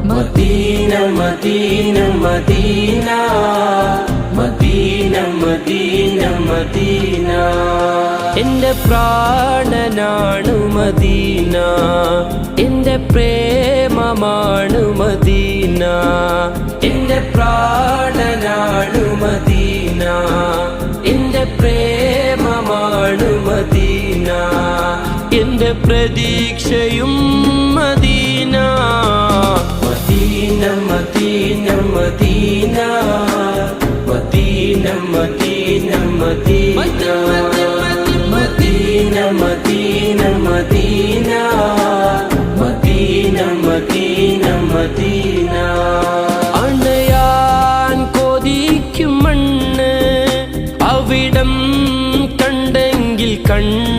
Medina Medina Medina Medina Medina Madina എൻ്റെ പ്രാണനാണു Medina എൻ്റെ പ്രേമമാണു മദീന എൻ്റെ പ്രാണനാണു മദീന എൻ്റെ പ്രേമമാണു മദീന എൻ്റെ പ്രതീക്ഷയും Medina Medina Medina Medina Medina Medina Medina Medina Medina Medina Medina Medina Medina അണയാൻ കൊതിക്കും മണ്ണ് അവിടം കണ്ടെങ്കിൽ കണ്ണ്